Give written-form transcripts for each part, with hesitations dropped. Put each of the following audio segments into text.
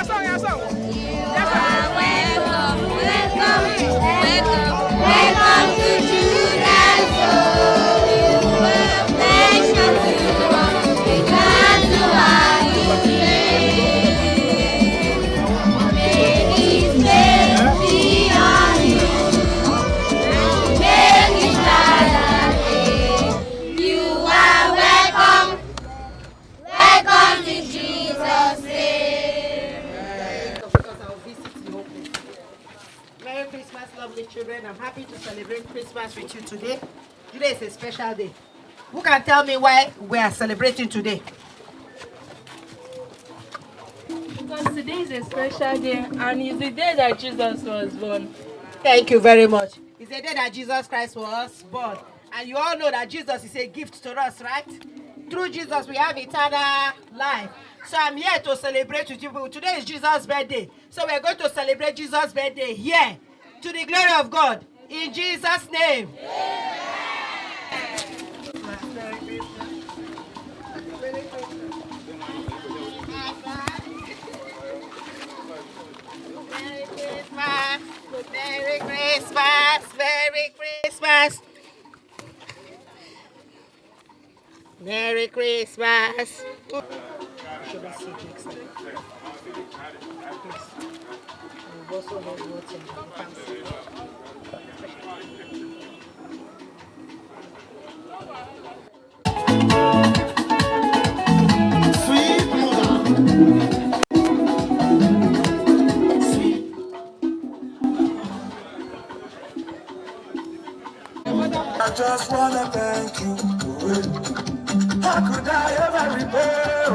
Welcome to children's home. You are pleasure to us. We glad to have you here. May His name be on you. May His shadow stay. You are welcome. Welcome to Jesus' name. Because I'll visit the home. Merry Christmas, lovely children. I'm happy to celebrate Christmas with you today. Today is a special day. Who can tell me why we are celebrating today? Because today is a special day and it's the day that Jesus was born. Thank you very much. It's the day that Jesus Christ was born. And you all know that Jesus is a gift to us, right? Through Jesus, we have eternal life. So I'm here to celebrate with you. Today is Jesus' birthday. So we're going to celebrate Jesus' birthday here. To the glory of God. In Jesus' name. Merry Christmas. Merry Christmas. Merry Christmas. Merry Christmas. Should I sit next time? Please. We've also heard what's in the fancy. Sweet mother. Sweet. I just wanna thank you. How could I ever repay?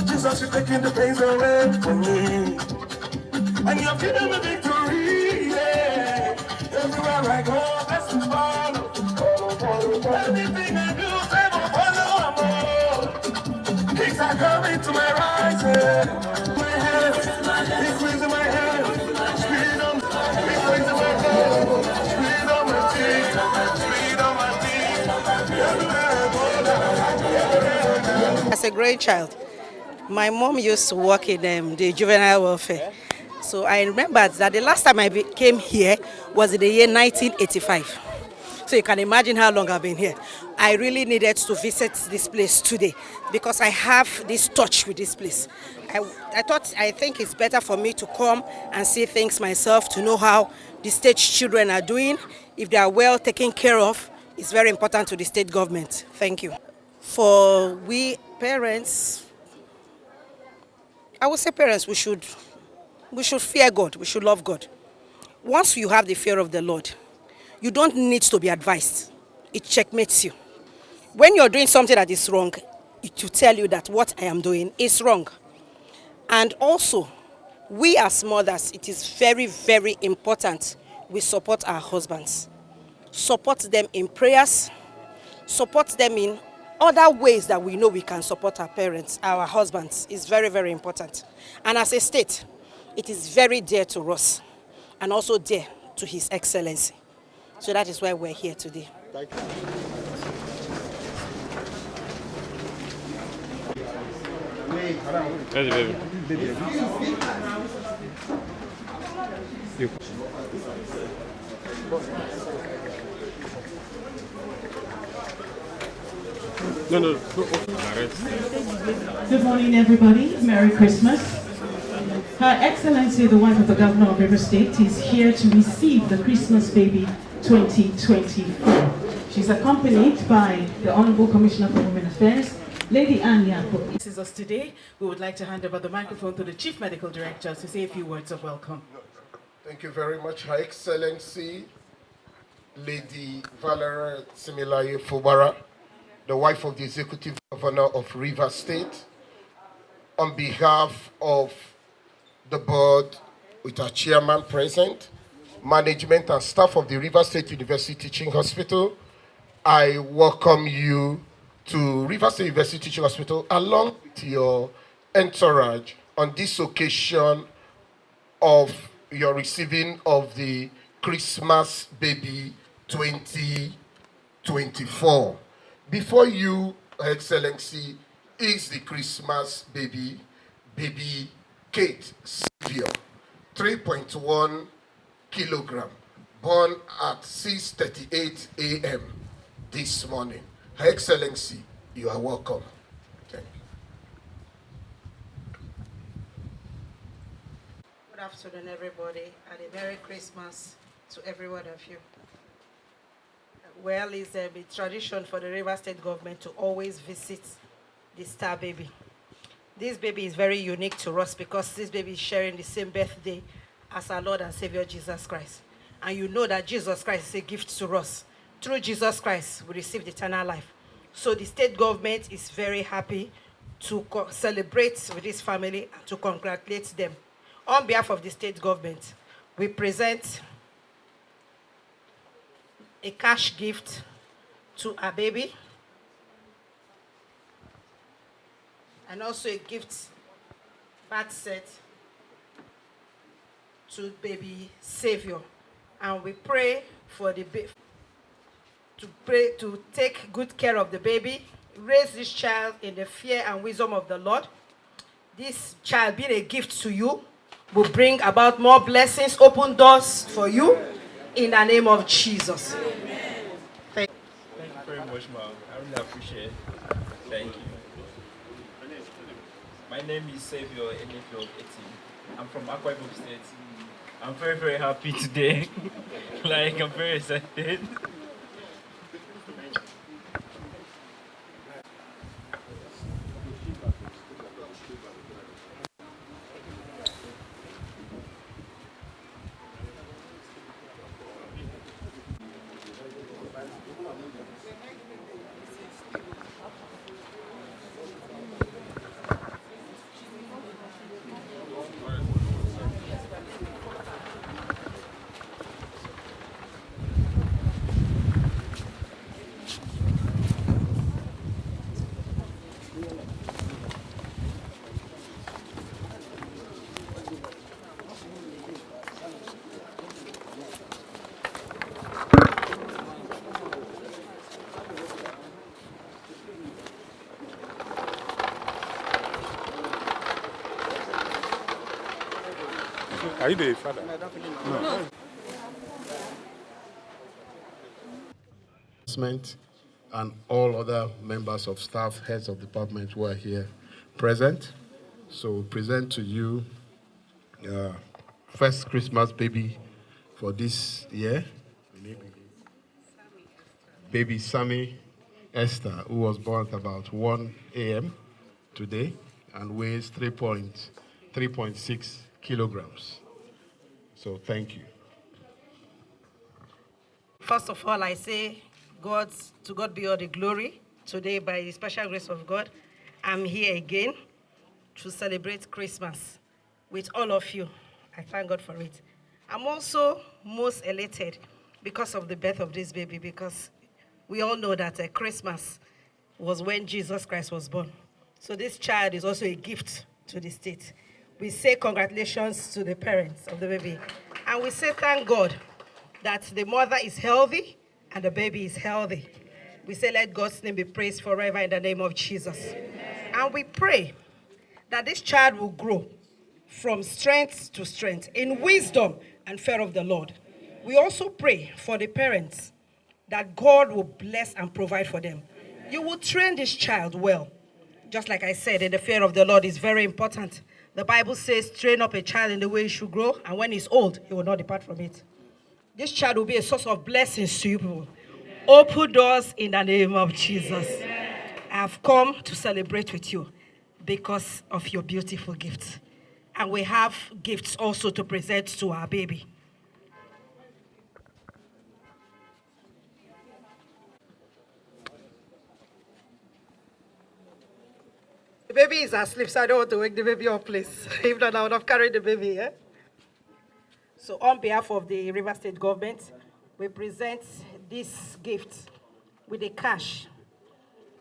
Jesus, you're taking the pains away from me. And you're giving me victory, yeah. Everywhere I go, blessings follow. Everything I do, favor follow. Kings are coming to my right hand. My hands, increasing my hands. Freedom, increasing my hands. Freedom, my teeth. Freedom, my teeth. Everywhere I go, As a grandchild, my mom used to work in the juvenile welfare. So I remember that the last time I came here was in the year 1985. So you can imagine how long I've been here. I really needed to visit this place today because I have this touch with this place. I think it's better for me to come and see things myself, to know how the state children are doing. If they are well taken care of, it's very important to the state government. Thank you. For we parents, I would say parents, we should fear God, we should love God. Once you have the fear of the Lord, you don't need to be advised. It checkmates you. When you're doing something that is wrong, it will tell you that what I am doing is wrong. And also, we as mothers, it is very, very important we support our husbands. Support them in prayers, support them in other ways that we know we can support our parents, our husbands. Is very, very important. And as a state, it is very dear to us and also dear to His Excellency. So that is why we're here today. Thank you. Hadi baby. No. Good morning, everybody. Merry Christmas. Her Excellency, the wife of the Governor of River State, is here to receive the Christmas Baby 2024. She's accompanied by the Honorable Commissioner for Women Affairs, Lady Anya. This is us today. We would like to hand over the microphone to the Chief Medical Director to say a few words of welcome. Thank you very much, Her Excellency, Lady Valerie Siminalayi Fubara, the wife of the Executive Governor of River State. On behalf of the board, with our chairman present, management and staff of the River State University Teaching Hospital, I welcome you to River State University Teaching Hospital along with your entourage on this occasion of your receiving of the Christmas Baby 2024. Before you, Excellency, is the Christmas baby Kate Sylvia, 3.1 kilogram, born at 6:38 a.m. this morning. Her Excellency, you are welcome. Thank you. Good afternoon, everybody, and a Merry Christmas to every one of you. Well, it's a tradition for the River State government to always visit the star baby. This baby is very unique to us because this baby is sharing the same birthday as our Lord and Savior Jesus Christ. And you know that Jesus Christ is a gift to us. Through Jesus Christ, we received eternal life. So the state government is very happy to celebrate with this family and to congratulate them. On behalf of the state government, we present a cash gift to our baby and also a gift bath set to baby Savior. And we pray for the baby to take good care of the baby, raise this child in the fear and wisdom of the Lord. This child being a gift to you will bring about more blessings, open doors for you in the name of Jesus. Amen. Thank you very much, ma'am. I really appreciate it. Thank you. My name is Savior Enefio Eti. I'm from IPOB State. I'm very, very happy today. I'm very excited. Are you the father? No. And all other members of staff, heads of department who are here present. So we present to you first Christmas baby for this year. Baby Sammy Esther, who was born at about 1 a.m. today and weighs 3.6 kilograms. So thank you. First of all, I say to God be all the glory. Today, by the special grace of God, I'm here again to celebrate Christmas with all of you. I thank God for it. I'm also most elated because of the birth of this baby, because we all know that Christmas was when Jesus Christ was born. So this child is also a gift to the state. We say congratulations to the parents of the baby. And we say thank God that the mother is healthy and the baby is healthy. We say let God's name be praised forever in the name of Jesus. Amen. And we pray that this child will grow from strength to strength in wisdom and fear of the Lord. We also pray for the parents that God will bless and provide for them. You will train this child well. Just like I said, in the fear of the Lord is very important. The Bible says, train up a child in the way he should grow, and when he's old, he will not depart from it. This child will be a source of blessings to you people. Open doors in the name of Jesus. I have come to celebrate with you because of your beautiful gifts. And we have gifts also to present to our baby. The baby is asleep, so I don't want to wake the baby up, please. If not, I would have carried the baby, yeah? So on behalf of the River State government, we present this gift with the cash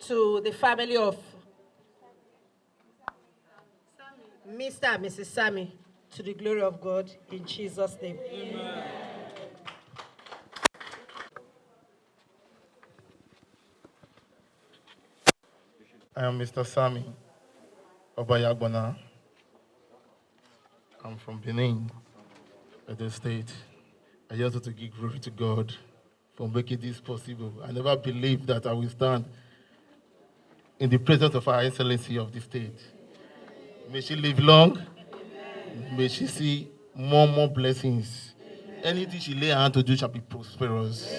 to the family of Mr. and Mrs. Sammy, to the glory of God, in Jesus' name. Amen. I am Mr. Sammy Obayagbona. I'm from Benin, Edo State. I just want to give glory to God for making this possible. I never believed that I will stand in the presence of Her Excellency of the state. May she live long. May she see more blessings. Anything she lay her hand to do shall be prosperous.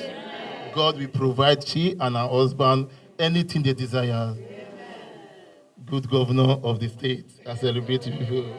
God will provide she and her husband anything they desire. Good governor of the state. I celebrate you.